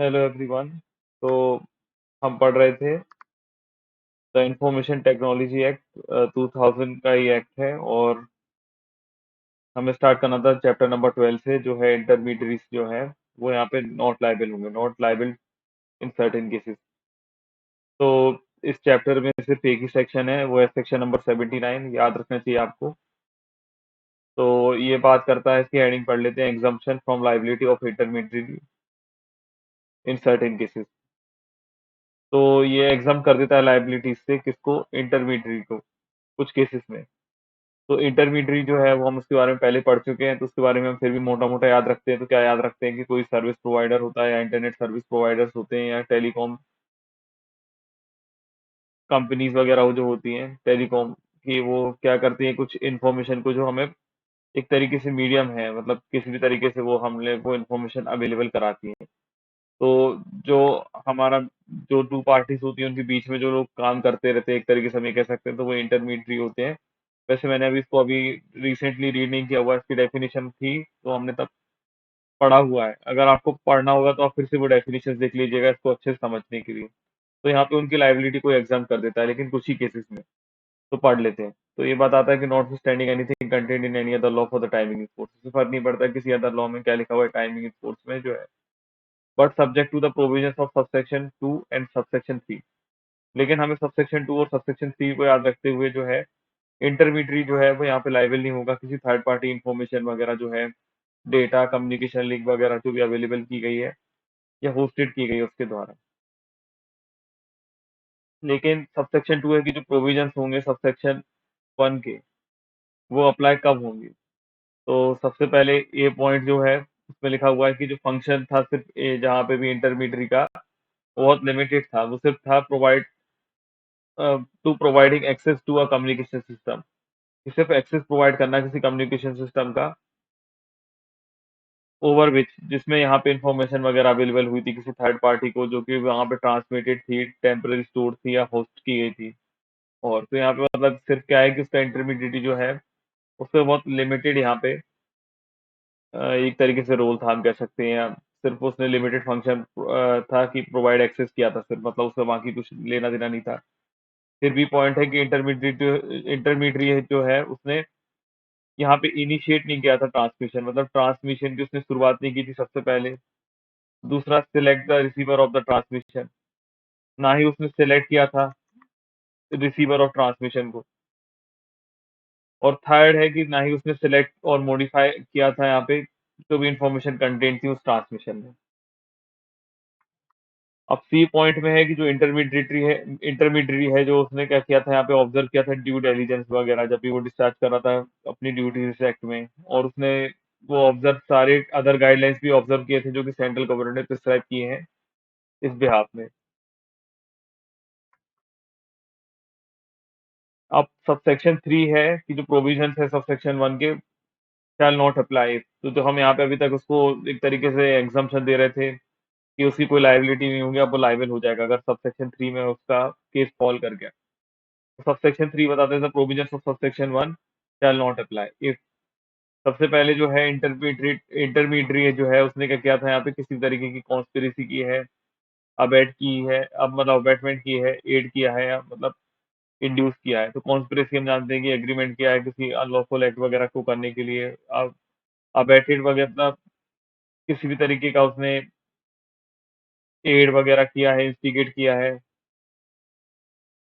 Hello everyone. तो हम पढ़ रहे थे द इंफॉर्मेशन टेक्नोलॉजी एक्ट 2000 का ये एक्ट है। और हमें स्टार्ट करना था चैप्टर नंबर 12 से, जो है इंटरमीडियरीज जो है वो यहाँ पे नॉट लायबल होंगे, not liable in certain cases. तो इस चैप्टर में सिर्फ एक ही सेक्शन है, वो है सेक्शन नंबर 79, याद रखना चाहिए आपको। तो ये बात करता है, इसकी हेडिंग पढ़ लेते हैं, exemption from liability of intermediary in certain cases. तो ये एग्जाम कर देता है लाइबिलिटीज से, किसको? इंटरमीडियरी को, कुछ केसेस में। तो इंटरमीडिएट जो है वो हम उसके बारे में पहले पढ़ चुके हैं, तो उसके बारे में हम फिर भी मोटा मोटा याद रखते हैं। तो क्या याद रखते हैं कि कोई सर्विस प्रोवाइडर होता है, या इंटरनेट सर्विस प्रोवाइडर्स होते हैं, या टेलीकॉम कंपनीज वगैरह वो जो होती हैं टेलीकॉम की, वो क्या करती हैं, कुछ इन्फॉर्मेशन को जो हमें एक तरीके से मीडियम है, मतलब किसी भी तरीके से वो हमने वो इन्फॉर्मेशन अवेलेबल कराती हैं। तो जो हमारा जो टू पार्टीज होती हैं उनके बीच में जो लोग काम करते रहते हैं, एक तरीके से हम ये कह सकते हैं, तो वो इंटरमीडिएट होते हैं। वैसे मैंने अभी इसको अभी रिसेंटली रीड नहीं किया हुआ, इसकी डेफिनेशन थी तो हमने तब पढ़ा हुआ है। अगर आपको पढ़ना होगा तो आप फिर से वो डेफिनेशन देख लीजिएगा इसको अच्छे से समझने के लिए। तो यहाँ पे उनकी लाइबिलिटी को एग्जाम कर देता है, लेकिन कुछ ही केसेस में। तो पढ़ लेते हैं। तो ये बताता है कि not standing anything content in any other law for the timing sports, इससे फर्क नहीं पड़ता किसी अदर लॉ में क्या लिखा हुआ है टाइमिंग स्पोर्ट्स में जो है, but subject to the provisions of subsection 2 and subsection 3। लेकिन हमें सबसेक्शन 2 और सबसेक्शन 3 को याद रखते हुए जो है इंटरमीडिएट जो है वो यहाँ पे लाइबल नहीं होगा किसी थर्ड पार्टी इंफॉर्मेशन वगैरह जो है, डेटा कम्युनिकेशन लिंक वगैरह जो भी अवेलेबल की गई है या होस्टेड की गई है उसके द्वारा। लेकिन सबसेक्शन 2 है कि जो प्रोविजंस होंगे सबसेक्शन 1 के, वो अप्लाई कब होंगे। तो सबसे पहले ये पॉइंट जो है उसमें लिखा हुआ है कि जो फंक्शन था सिर्फ जहाँ पे भी इंटरमीडिएट का बहुत लिमिटेड था, वो सिर्फ था provide to providing access to a communication system, सिर्फ एक्सेस प्रोवाइड करना किसी कम्युनिकेशन सिस्टम का, ओवर विच जिसमें यहाँ पे इंफॉर्मेशन वगैरह अवेलेबल हुई थी किसी थर्ड पार्टी को, जो कि वहाँ पे ट्रांसमिटेड थी, टेम्पररी स्टोर थी या होस्ट की गई थी। और तो यहाँ पे मतलब सिर्फ क्या है कि उसका इंटरमीडिएट जो है उससे बहुत लिमिटेड यहाँ पे एक तरीके से रोल था, हम कह सकते हैं। या सिर्फ उसने लिमिटेड फंक्शन था कि प्रोवाइड एक्सेस किया था सिर्फ, मतलब उससे बाकी कुछ लेना देना नहीं था। फिर भी पॉइंट है कि इंटरमीडिएट जो है उसने यहाँ पे इनिशिएट नहीं किया था ट्रांसमिशन, मतलब ट्रांसमिशन की उसने शुरुआत नहीं की थी सबसे पहले। दूसरा, select the receiver of the transmission, ना ही उसने सिलेक्ट किया था रिसीवर ऑफ ट्रांसमिशन को। और थर्ड है कि ना ही उसने सिलेक्ट और मॉडिफाई किया था यहाँ पे जो भी इंफॉर्मेशन कंटेंट थी उस ट्रांसमिशन में। अब सी पॉइंट में है कि जो इंटरमीडिएट है जो उसने क्या किया था यहाँ पे, ऑब्जर्व किया था ड्यू डिलिजेंस वगैरह जब भी वो डिस्चार्ज कर रहा था अपनी ड्यूटी इस एक्ट में। और उसने वो ऑब्जर्व सारे अदर गाइडलाइंस भी ऑब्जर्व किए थे जो कि सेंट्रल गवर्नमेंट ने प्रिस्क्राइब किए हैं इस बिहाफ में। अब सबसेक्शन 3 है कि जो प्रोविजंस है सबसेक्शन 1 के शैल नॉट अप्लाई। तो हम यहाँ पे अभी तक उसको एक तरीके से एग्जम्पशन दे रहे थे कि उसकी कोई लाइबिलिटी नहीं होगी, अब वो लाइबल हो जाएगा अगर सबसेक्शन 3 में उसका केस फॉल कर गया। तो सबसेक्शन 3 बताते हैं provisions of subsection 1 shall not apply if. सबसे पहले जो है इंटरमीडिएट जो है उसने क्या किया था यहाँ पे, किसी तरीके की कॉन्स्पिरेसी की है, अबेट की है, अब मतलब अबेटमेंट की है, एड किया है, या मतलब इंड्यूस किया है। तो कॉन्स्पिरेसी हम जानते हैं कि एग्रीमेंट किया है किसी अनलॉफुल एक्ट वगैरह को करने के लिए। अब अबेटेड वगैरह मतलब किसी भी तरीके का उसने एड वगैरह किया है, इंस्टिगेट किया है,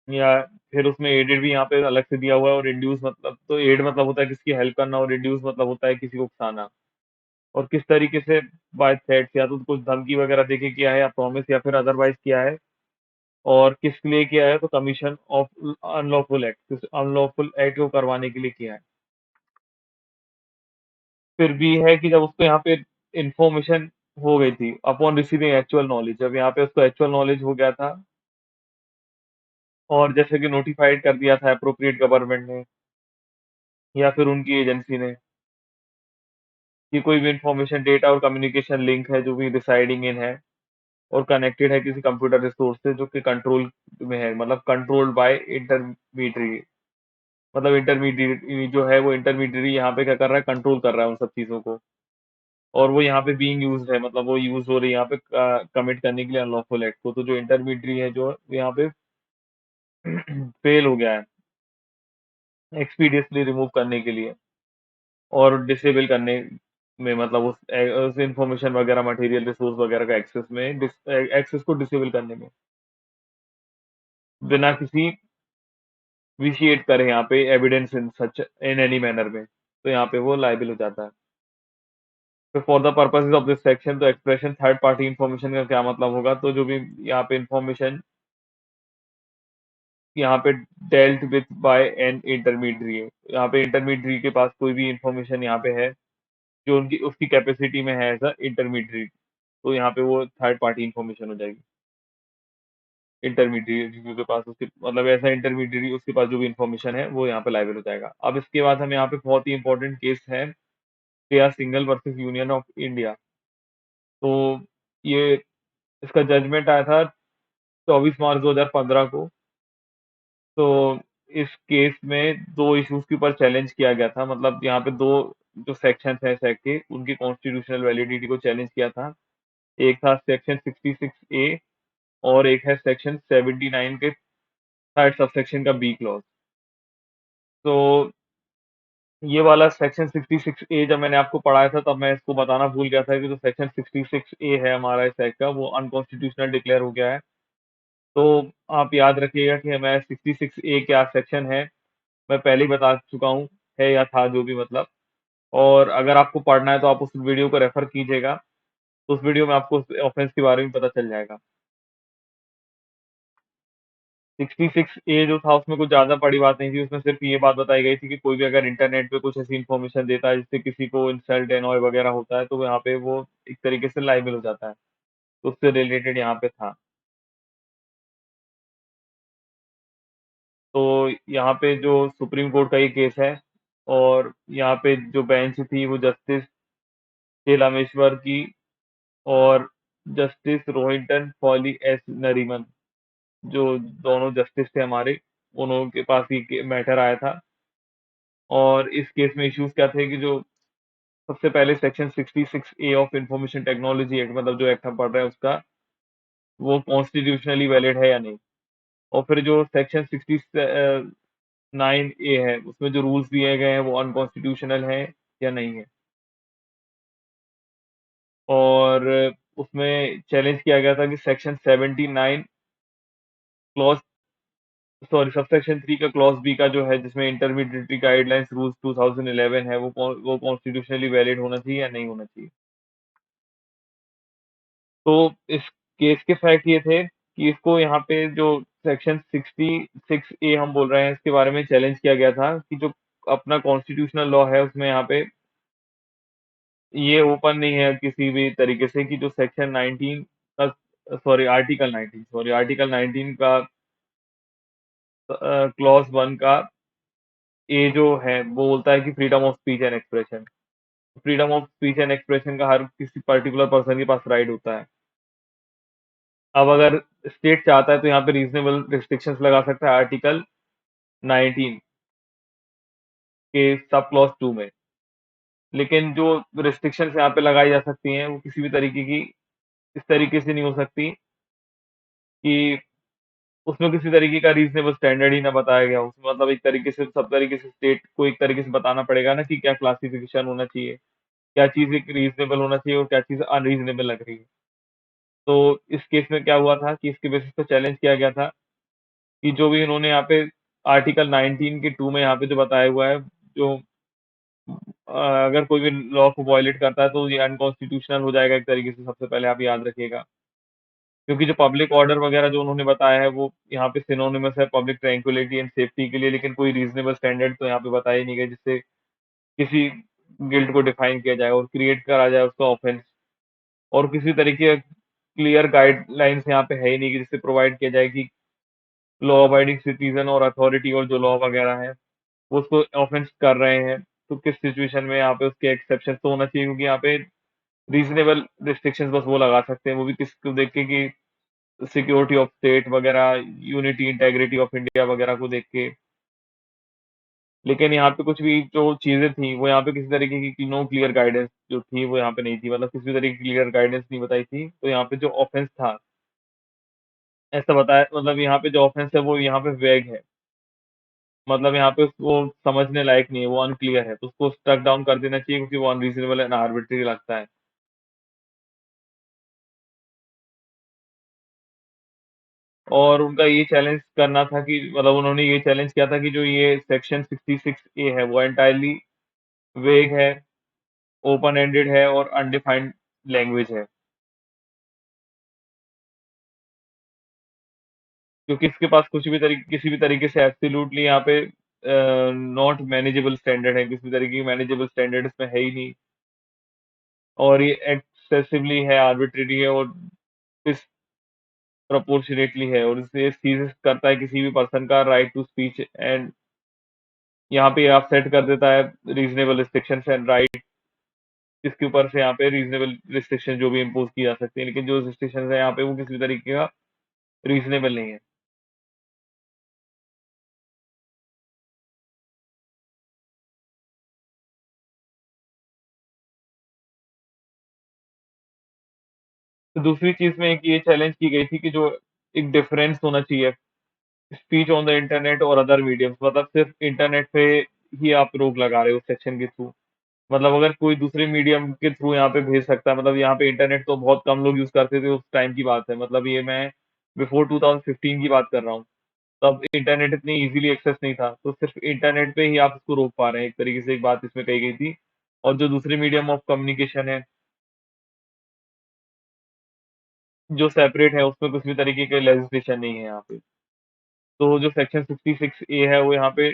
या फिर उसमें एडेड भी यहाँ पे अलग से दिया हुआ है। और इंड्यूस मतलब, तो एड मतलब होता है किसकी हेल्प करना, और इंड्यूस मतलब होता है किसी को उकसाना। और किस तरीके से, बाय थ्रेट्स, या तो कुछ धमकी वगैरह देके किया है, या प्रॉमिस, या फिर अदरवाइज किया है। और किस लिए किया है, तो commission of unlawful act, unlawful act को करवाने के लिए किया है। फिर भी है कि जब उसको यहाँ पे इंफॉर्मेशन हो गई थी अपॉन रिसीविंग एक्चुअल नॉलेज, जब यहाँ पे उसको एक्चुअल नॉलेज हो गया था, और जैसे कि नोटिफाइड कर दिया था अप्रोप्रिएट गवर्नमेंट ने या फिर उनकी एजेंसी ने कि कोई भी इंफॉर्मेशन, डेटा और कम्युनिकेशन लिंक है जो भी रिसाइडिंग इन है और कनेक्टेड है किसी कंप्यूटर रिसोर्स से जो कि कंट्रोल में है, मतलब कंट्रोल्ड बाय इंटरमीडिएट। मतलब इंटरमीडिएट जो है वो इंटरमीडिएट यहाँ पे क्या कर रहा है, कंट्रोल कर रहा है उन सब चीजों को। और वो यहाँ पे बीइंग यूज्ड है, मतलब वो यूज हो रही है यहाँ पे कमिट करने के लिए अनलॉफुल एक्ट को। तो जो इंटरमीडियरी है जो यहाँ पे फेल हो गया है एक्सपीडियसली रिमूव करने के लिए और डिसेबल करने में, मतलब उस इंफॉर्मेशन वगैरह, मटेरियल रिसोर्स वगैरह का एक्सेस को डिसेबल करने में, बिना किसी विशिएट करे यहाँ पे evidence in such in any manner में, तो यहाँ पे वो लायबल हो जाता है। तो for the purposes of this section, तो एक्सप्रेशन थर्ड पार्टी इंफॉर्मेशन का क्या मतलब होगा? तो जो भी यहाँ पे इंफॉर्मेशन यहाँ पे dealt with by an intermediary है, यहाँ पे इंटरमीडियरी के पास कोई भी इंफॉर्मेशन यहाँ पे है जो उनकी उसकी कैपेसिटी में है एज अ इंटरमीडियरी, तो यहाँ पे वो थर्ड पार्टी इंफॉर्मेशन हो जाएगी। इंटरमीडियरी के पास उसके मतलब ऐसा इंटरमीडियरी उसके पास जो भी इंफॉर्मेशन है वो यहाँ पे लायबल हो जाएगा। अब इसके बाद हम यहाँ पे बहुत ही इंपॉर्टेंट केस है, KR Singhal versus Union of India. तो ये इसका जजमेंट आया था 24 मार्च 2015 को। तो इस केस में दो इश्यूज के ऊपर चैलेंज किया गया था, मतलब यहाँ पे दो जो सेक्शंस हैं सेक्ट के, उनकी कॉन्स्टिट्यूशनल वैलिडिटी को चैलेंज किया था। एक था सेक्शन 66 ए और एक है सेक्शन 79 के थर्ड सबसेक्शन का बी क्लॉज। तो ये वाला सेक्शन 66 ए जब मैंने आपको पढ़ाया था तब मैं इसको बताना भूल गया था कि जो सेक्शन 66 ए है हमारा इस एक्ट का, वो अनकॉन्स्टिट्यूशनल डिक्लेयर हो गया है। तो आप याद रखिएगा कि हमारा 66 ए क्या सेक्शन है, मैं पहले ही बता चुका हूँ, है या था जो भी मतलब। और अगर आपको पढ़ना है तो आप उस वीडियो को रेफर कीजिएगा, तो उस वीडियो में आपको उस ऑफेंस के बारे में पता चल जाएगा। 66 ए जो था उसमें कुछ ज्यादा बड़ी बात नहीं थी, उसमें सिर्फ ये बात बताई गई थी कि कोई भी अगर इंटरनेट पे कुछ ऐसी इन्फॉर्मेशन देता है जिससे किसी को इंसल्ट एनॉय वगैरह होता है, तो यहाँ पे वो एक तरीके से लाइबल हो जाता है। तो उससे रिलेटेड यहाँ पे था। तो यहाँ पे जो सुप्रीम कोर्ट का ये केस है, और यहाँ पे जो बेंच थी वो जस्टिस के रामेश्वर की और जस्टिस रोहिंटन फॉली एस नरीमन, जो दोनों जस्टिस थे हमारे, उन्हों के पास ये मैटर आया था। और इस केस में इश्यूज क्या थे कि जो सबसे पहले section 66 A of information technology act, मतलब जो एक्ट हम पढ़ रहे हैं उसका, वो कॉन्स्टिट्यूशनली वैलिड है या नहीं। और फिर जो सेक्शन 69 ए है उसमें जो रूल्स दिए गए हैं वो अनकॉन्स्टिट्यूशनल है या नहीं है। और उसमें चैलेंज किया गया था कि सेक्शन 79 क्लॉज सॉरी सबसेक्शन 3 का क्लॉज बी का जो है, जिसमें इंटरमीडिएटरी गाइडलाइंस रूल्स 2011 है, वो कॉन्स्टिट्यूशनली वैलिड होना चाहिए या नहीं होना चाहिए। तो इस केस के फैक्ट ये थे कि इसको यहाँ पे जो सेक्शन 66 ए हम बोल रहे हैं इसके बारे में चैलेंज किया गया था कि जो अपना कॉन्स्टिट्यूशनल लॉ है उसमें यहाँ पे ये ओपन नहीं है किसी भी तरीके से कि जो सेक्शन 19 का आर्टिकल 19 का क्लॉज 1 का ए जो है वो बोलता है कि freedom of speech and expression. Freedom of speech and expression का हर किसी पर्टिकुलर पर्सन के पास राइट होता है। अब अगर स्टेट चाहता है तो यहाँ पे रीजनेबल रिस्ट्रिक्शंस लगा सकता है आर्टिकल 19 के सब क्लॉज 2 में। लेकिन जो रिस्ट्रिक्शंस यहाँ पे लगाई जा सकती हैं वो किसी भी तरीके की इस तरीके से नहीं हो सकती कि उसमें किसी तरीके का रीजनेबल स्टैंडर्ड ही ना बताया गया हो। उसमें मतलब एक तरीके से सब तरीके से स्टेट को एक तरीके से बताना पड़ेगा ना कि क्या क्लासिफिकेशन होना चाहिए, क्या चीज़ एक रीजनेबल होना चाहिए और क्या चीज़ अनरीजनेबल लग रही है। तो इस केस में क्या हुआ था कि इसके बेसिस पे चैलेंज किया गया था कि जो भी इन्होंने यहाँ पे आर्टिकल 19 के 2 में यहाँ पे जो बताया हुआ है, जो अगर कोई भी लॉ को वायलेट करता है तो ये अनकॉन्स्टिट्यूशनल हो जाएगा एक तरीके से, सबसे पहले आप याद रखिएगा। क्योंकि जो पब्लिक ऑर्डर वगैरह जो उन्होंने बताया है वो यहाँ पे सिनोनिमस है पब्लिक ट्रैंक्विलिटी एंड सेफ्टी के लिए, लेकिन कोई रीजनेबल स्टैंडर्ड तो यहाँ पे बताया ही नहीं गया जिससे किसी गिल्ट को डिफाइन किया जाए और क्रिएट करा जाए उसका ऑफेंस। और किसी तरीके क्लियर गाइडलाइंस यहाँ पे है ही नहीं कि जिससे प्रोवाइड किया जाए कि लॉ अबाइडिंग सिटीजन और अथॉरिटी और जो लॉ वगैरह है वो उसको ऑफेंस कर रहे हैं, तो किस सिचुएशन में यहाँ पे उसके एक्सेप्शन तो होना चाहिए, क्योंकि यहाँ पे रीजनेबल रिस्ट्रिक्शंस बस वो लगा सकते हैं, वो भी किसको देख के कि सिक्योरिटी ऑफ स्टेट वगैरह, यूनिटी इंटेग्रिटी ऑफ इंडिया वगैरह को देख के। लेकिन यहाँ पे कुछ भी जो चीज़ें थी, वो यहाँ पे किसी तरीके की नो क्लियर गाइडेंस जो थी, वो यहाँ पे नहीं थी। मतलब किसी भी तरीके की क्लियर गाइडेंस नहीं बताई थी। तो यहाँ पे जो ऑफेंस था, ऐसा बताया मतलब यहाँ पे जो ऑफेंस है, वो यहाँ पे वैग है। मतलब यहाँ पे उसको समझने लायक नहीं है, वो अनक्लियर है। तो उसको स्ट्रक डाउन कर देना चाहिए क्योंकि वो अनरीज़नेबल एंड आर्बिट्रेरी लगता है। और उनका ये चैलेंज करना था कि मतलब उन्होंने ये चैलेंज किया था कि जो ये सेक्शन 66 ए है, वो एंटायरली वेग है, ओपन एंडेड है और अनडिफाइंड लैंग्वेज है। क्योंकि इसके पास कुछ भी तरीके किसी भी तरीके से एब्सोल्युटली यहाँ पे नॉट मैनेजेबल स्टैंडर्ड है, किसी भी तरीके की मैनेजेबल स्टैंडर्ड इसमें है ही नहीं। और ये एक्सेसिवली है, आर्बिट्रेरी है और डिस्प्रोपोर्शनेटली है, और इससे सीज करता है किसी भी पर्सन का राइट टू स्पीच। एंड यहाँ पे आप सेट कर देता है रीजनेबल रिस्ट्रिक्शंस एंड राइट, जिसके ऊपर से यहाँ पे रीजनेबल रिस्ट्रिक्शन जो भी इम्पोज की जा सकती है, लेकिन जो रिस्ट्रिक्शन है यहाँ पे वो किसी भी तरीके का रीजनेबल नहीं है। तो दूसरी चीज में एक ये चैलेंज की गई थी कि जो एक डिफरेंस होना चाहिए स्पीच ऑन द इंटरनेट और अदर मीडियम्स। मतलब सिर्फ इंटरनेट पे ही आप रोक लगा रहे हो सेक्शन के थ्रू। मतलब अगर कोई दूसरे मीडियम के थ्रू यहाँ पे भेज सकता है, मतलब यहाँ पे इंटरनेट तो बहुत कम लोग यूज करते थे उस टाइम की बात है। मतलब ये मैं बिफोर 2015 की बात कर रहा हूँ। तब इंटरनेट इतनी इजीली एक्सेस नहीं था, तो सिर्फ इंटरनेट पे ही आप इसको रोक पा रहे हैं। एक तरीके से एक बात इसमें कही गई थी। और जो दूसरे मीडियम ऑफ कम्युनिकेशन है, जो सेपरेट है, उसमें कुछ भी तरीके के लेजिस्लेशन नहीं है यहाँ पे। तो जो सेक्शन 66 ए है, वो यहाँ पे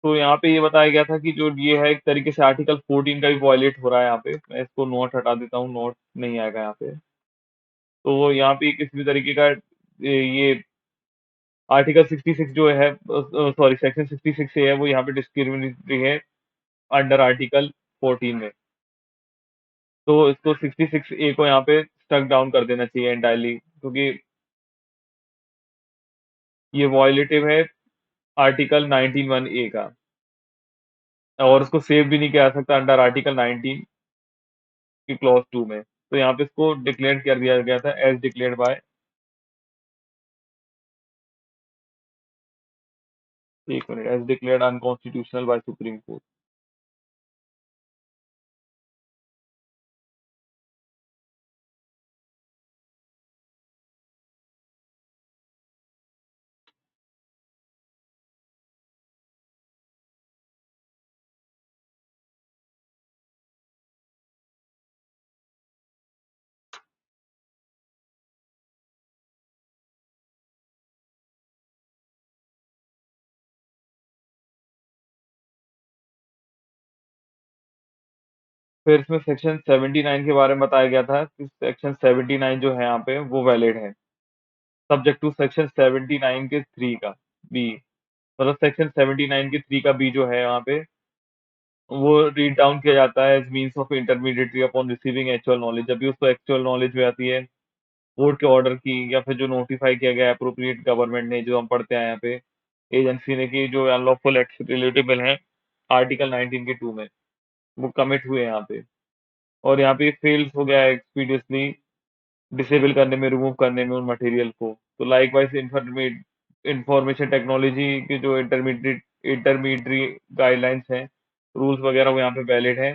तो यहाँ पे ये बताया गया था कि जो ये है, एक तरीके से आर्टिकल 14 का भी वॉयलेट हो रहा है यहाँ पे। मैं इसको नोट हटा देता हूँ, नोट नहीं आएगा यहाँ पे। तो यहाँ पे किसी भी तरीके का ये आर्टिकल 66 जो है, सॉरी सेक्शन 66 है, वो यहाँ पे डिस्क्रिमिनेटरी है अंडर आर्टिकल 14 में। तो इसको 66 ए को यहाँ पे स्टक डाउन कर देना चाहिए एंटायरली, क्योंकि ये वॉयलेटिव है आर्टिकल 19(1) ए का। और उसको सेव भी नहीं किया जा सकता अंडर आर्टिकल 19 की क्लॉज 2 में। तो यहाँ पे इसको डिक्लेयर कर दिया गया था एज डिक्लेयर्ड बाय, एक minute, as declared unconstitutional by supreme court. फिर इसमें सेक्शन 79 के बारे में बताया गया था कि सेक्शन 79 जो है यहाँ पे वो वैलिड है, सब्जेक्ट टू सेक्शन 79 के 3 का बी। मतलब सेक्शन 79 के 3 का बी जो है यहाँ पे, वो रीड डाउन किया जाता है as means of intermediary upon receiving actual knowledge. जब भी उसको एक्चुअल नॉलेज हो जाती है कोर्ट के ऑर्डर की, या फिर जो नोटिफाई किया गया अप्रोप्रिएट गवर्नमेंट ने, जो हम पढ़ते हैं यहाँ पे एजेंसी ने, कि जो अनलॉफुल एक्ट रिलेटेबल है आर्टिकल 19 के 2 में, वो कमिट हुए यहाँ पे। और यहाँ पे फेल्स हो गया है एक्सपीडियसली डिसेबल करने में, रिमूव करने में उन मटेरियल को। तो लाइकवाइज इंफॉर्मेशन टेक्नोलॉजी के जो इंटरमीडिएटरी गाइडलाइंस हैं, रूल्स वगैरह, वो यहाँ पे वैलिड है।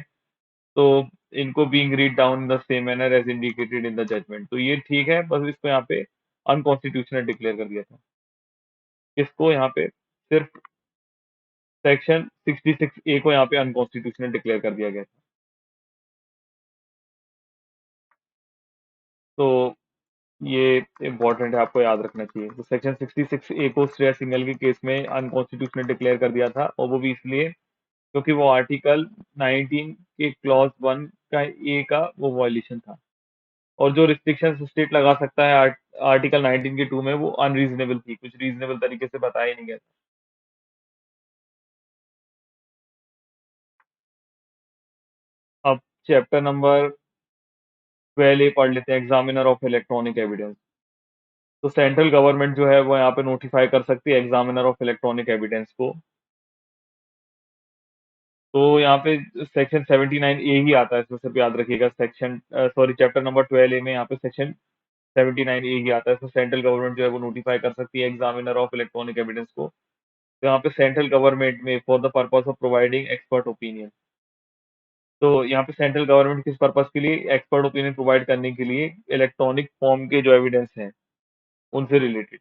तो इनको being read down in the same manner as indicated in the judgment. तो ये ठीक है, बस इसको यहाँ पे अनकॉन्स्टिट्यूशनल डिक्लेयर कर दिया था। इसको यहाँ पे सिर्फ सेक्शन 66 ए को यहाँ पे अनकॉन्स्टिट्यूशनल डिक्लेयर कर दिया गया था। तो ये इम्पोर्टेंट है, आपको याद रखना चाहिए। तो सेक्शन 66 ए को श्रेया सिंघल के केस में अनकॉन्स्टिट्यूशनल डिक्लेयर कर दिया था, और वो भी इसलिए क्योंकि वो आर्टिकल 19 के क्लॉज 1 का ए का वो वॉयलेशन था। और जो रिस्ट्रिक्शन स्टेट लगा सकता है आर्टिकल 19 के 2 में, वो अनरीजनेबल थी, कुछ रीजनेबल तरीके से बताया ही नहीं गया था। चैप्टर नंबर 12A पढ़ लेते हैं, एग्जामिनर ऑफ इलेक्ट्रॉनिक एविडेंस। तो सेंट्रल गवर्नमेंट जो है वो यहाँ पे नोटिफाई कर सकती है एग्जामिनर ऑफ इलेक्ट्रॉनिक एविडेंस को। तो यहाँ पे सेक्शन 79A ही आता है, इसमें सिर्फ याद रखिएगा। चैप्टर नंबर 12A में यहाँ पे सेक्शन 79A ही आता है। तो सेंट्रल गवर्नमेंट जो है वो नोटिफाई कर सकती है एग्जामिनर ऑफ इलेक्ट्रॉनिक एविडेंस को। तो यहाँ पे सेंट्रल गवर्नमेंट में for the purpose of providing expert opinion. तो यहाँ पे सेंट्रल गवर्नमेंट किस पर्पस के लिए एक्सपर्ट ओपिनियन प्रोवाइड करने के लिए, इलेक्ट्रॉनिक फॉर्म के जो एविडेंस हैं उनसे रिलेटेड,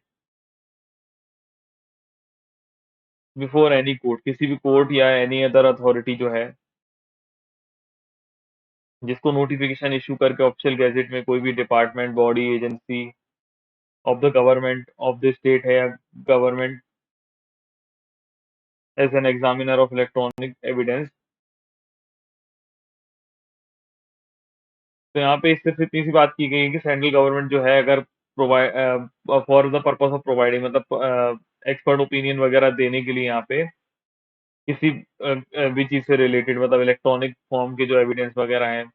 बिफोर एनी कोर्ट, किसी भी कोर्ट या एनी अदर अथॉरिटी जो है जिसको नोटिफिकेशन इशू करके ऑफिशियल गैजेट में कोई भी department, body, agency of the government of the state है, या government as an examiner of electronic evidence. तो यहाँ पे सिर्फ इतनी सी बात की गई है कि सेंट्रल गवर्नमेंट जो है अगर provide for the purpose of providing, मतलब एक्सपर्ट ओपिनियन वगैरह देने के लिए यहाँ पे किसी भी चीज से रिलेटेड, मतलब इलेक्ट्रॉनिक फॉर्म के जो एविडेंस वगैरह हैं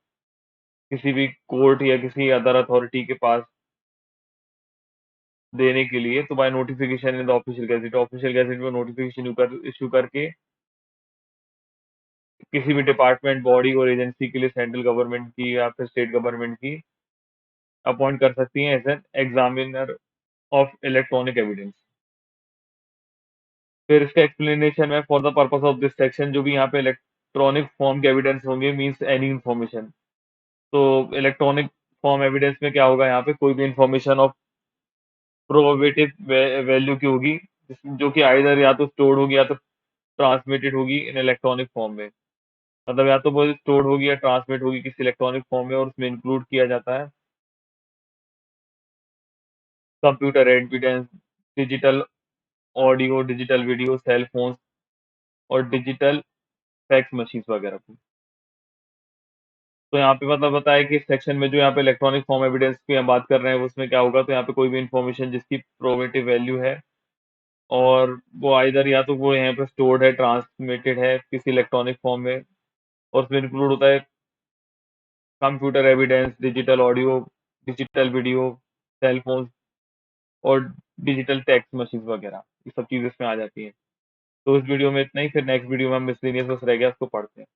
किसी भी कोर्ट या किसी अदर अथॉरिटी के पास देने के लिए, तो by notification in the official gazette में नोटिफिकेशन इशू करके किसी भी डिपार्टमेंट, बॉडी और एजेंसी के लिए सेंट्रल गवर्नमेंट की या फिर स्टेट गवर्नमेंट की अपॉइंट कर सकती हैं as an examiner of electronic evidence. फिर इसका एक्सप्लेनेशन है, for the purpose of this section, जो भी यहाँ पे इलेक्ट्रॉनिक फॉर्म के एविडेंस होंगे मींस एनी इंफॉर्मेशन। तो इलेक्ट्रॉनिक फॉर्म एविडेंस में क्या होगा, यहाँ पे कोई भी इंफॉर्मेशन ऑफ प्रोबेबिलिटी वैल्यू की होगी, जो कि आइदर या तो स्टोर्ड होगी या तो ट्रांसमिटेड होगी इन इलेक्ट्रॉनिक फॉर्म में। मतलब या तो वो स्टोर्ड होगी या ट्रांसमिट होगी किसी इलेक्ट्रॉनिक फॉर्म में, और उसमें इंक्लूड किया जाता है computer evidence, digital audio, digital video, cell phone और डिजिटल फैक्स मशीन वगैरह को। तो यहाँ पे मतलब बताया कि सेक्शन में जो यहाँ पे इलेक्ट्रॉनिक फॉर्म एविडेंस की हम बात कर रहे हैं उसमें क्या होगा, तो यहाँ पे कोई भी इंफॉर्मेशन जिसकी प्रोबेटिव वैल्यू है और वो आइदर या तो वो यहाँ पे स्टोर्ड है, ट्रांसमिटेड है किसी इलेक्ट्रॉनिक फॉर्म में, और उसमें इंक्लूड होता है computer evidence, digital audio, digital video, cell phone और डिजिटल टेक्स्ट मशीन वगैरह, ये सब चीजें इसमें आ जाती हैं। तो इस वीडियो में इतना ही, फिर नेक्स्ट वीडियो में हम मिसलेनियस बस रह गया उसको पढ़ते हैं।